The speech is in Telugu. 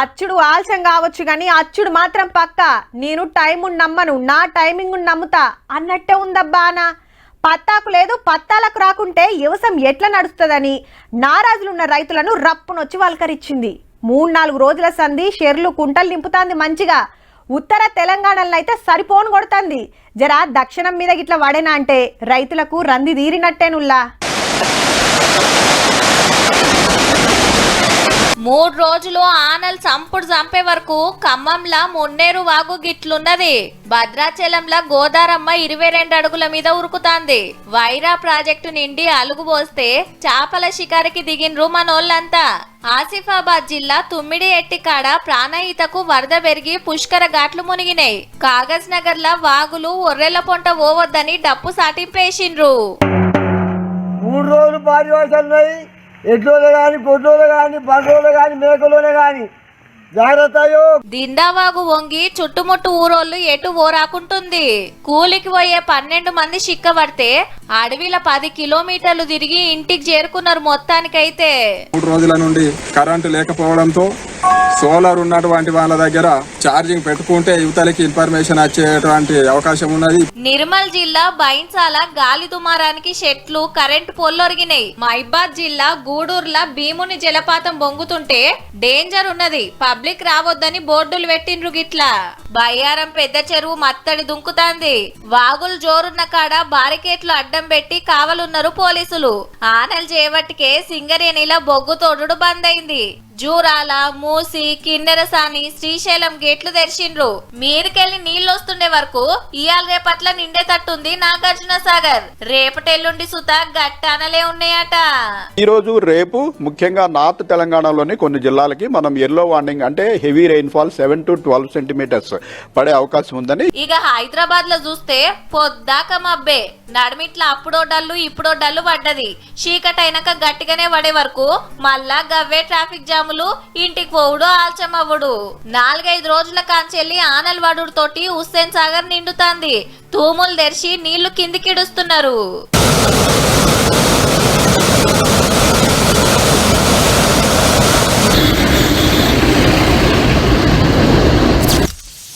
అచ్చుడు ఆలస్యం కావచ్చు కానీ అచ్చుడు మాత్రం పక్క. నేను టైము నమ్మను, నా టైమింగ్ నమ్ముతా అన్నట్టే ఉందబ్బానా. పత్తాకు లేదు, పత్తాలకు రాకుంటే వ్యవసాయం ఎట్లా నడుస్తుందని నారాజులున్న రైతులను రప్పునొచ్చి వల్కరించింది. 3-4 రోజుల సంధి షెర్లు కుంటలు నింపుతాంది మంచిగా. ఉత్తర తెలంగాణలో అయితే సరిపోను కొడుతుంది. జరా దక్షిణం మీద గిట్లా వడేనా అంటే రైతులకు రంది తీరినట్టేనుల్లా. 3 రోజులు ఆనల్ సంపుడు చంపే వరకు ఖమ్మంలా మున్నేరు వాగు గిట్లున్నది. భద్రాచలంలా గోదారమ్మ 22 అడుగుల మీద ఉరుకుతాంది. వైరా ప్రాజెక్టు నిండి అలుగుబోస్తే చాపల షికారికి దిగిన్రు మనోళ్ళంతా. ఆసిఫాబాద్ జిల్లా తుమ్మిడి ఎట్టికాడ ప్రాణహితకు వరద పెరిగి పుష్కర ఘాట్లు మునిగినాయి. కాగజ్ నగర్ లా వాగులు ఒర్రెల పొంట పోవద్దని డప్పు సాటింపేసిండ్రు. 3 రోజులు భారీ వర్షాలున్నాయి. ఎడ్లోనే కానీ, గొడ్లోనే కానీ, బండ్లోనే కానీ, మేకలోనే కానీ జాగ్రత్తయో. దిండావాగు వంగి చుట్టుముట్టు ఊరోళ్ళు ఎటు ఓరాకుంటుంది. కూలికి పోయే 12 మంది చిక్కబడితే అడవిల 10 కిలోమీటర్లు తిరిగి ఇంటికి చేరుకున్నారు. మొత్తానికైతే 3 రోజుల నుండి కరెంటు లేకపోవడంతో సోలార్ ఉన్నటువంటి వాళ్ళ దగ్గర ఛార్జింగ్ పెట్టుకుంటే యువతలకి ఇన్ఫర్మేషన్ వచ్చేటువంటి అవకాశం ఉన్నది. నిర్మల్ జిల్లా బైన్సాల గాలి దుమారానికి చెట్లు కరెంటు పొల్లొరిగినాయి. మహిబాద్ జిల్లా గూడూర్ల భీముని జలపాతం బొంగుతుంటే డేంజర్ ఉన్నది, పబ్లిక్ రావద్దని బోర్డులు పెట్టిండ్రు గిట్లా. బయ్యారం పెద్ద చెరువు మత్తడి దుంకుతాంది. వాగులు జోరున్న కాడ బారికేట్లు అడ్డం పెట్టి కావలున్నారు పోలీసులు. ఆనల్ చేవట్టికే సింగరేణిల బొగ్గు తోడుడు బంద్ అయింది. జూరాల, మూసి, కిన్నెరసాని, శ్రీశైలం గేట్లు తెరిచిండ్రు. మీరుకెళ్లి నీళ్లు వస్తుండే వరకు ఇయాల రేపట్ల నిండేటట్టుంది నాగార్జున సాగర్. రేపటెల్లుండి సుత గట్టానలే ఉన్నాయట. ఈ రోజు రేపు ముఖ్యంగా నార్త్ తెలంగాణలోని కొన్ని జిల్లాలకి మనం ఎల్లో వార్నింగ్ అంటే heavy rainfall 7 to 12 centimetres పడే అవకాశం ఉందని. ఇక హైదరాబాద్ లో చూస్తే పొద్దాక మబ్బే, నడిమిట్ల అప్పుడో డల్లు ఇప్పుడో డల్లు పడ్డది. చీకటైనాక గట్టిగానే పడే వరకు మళ్ళా గవ్వే ట్రాఫిక్ జామ్, ఇంటికి పోవుడు ఆల్చమవ్వడు. 4-5 రోజుల కాంచెల్లి ఆనల్ వడుడు తోటి హుస్సేన్ సాగర్ నిండుతాంది. తూములు తెరిచి నీళ్లు కిందికిడుస్తున్నారు.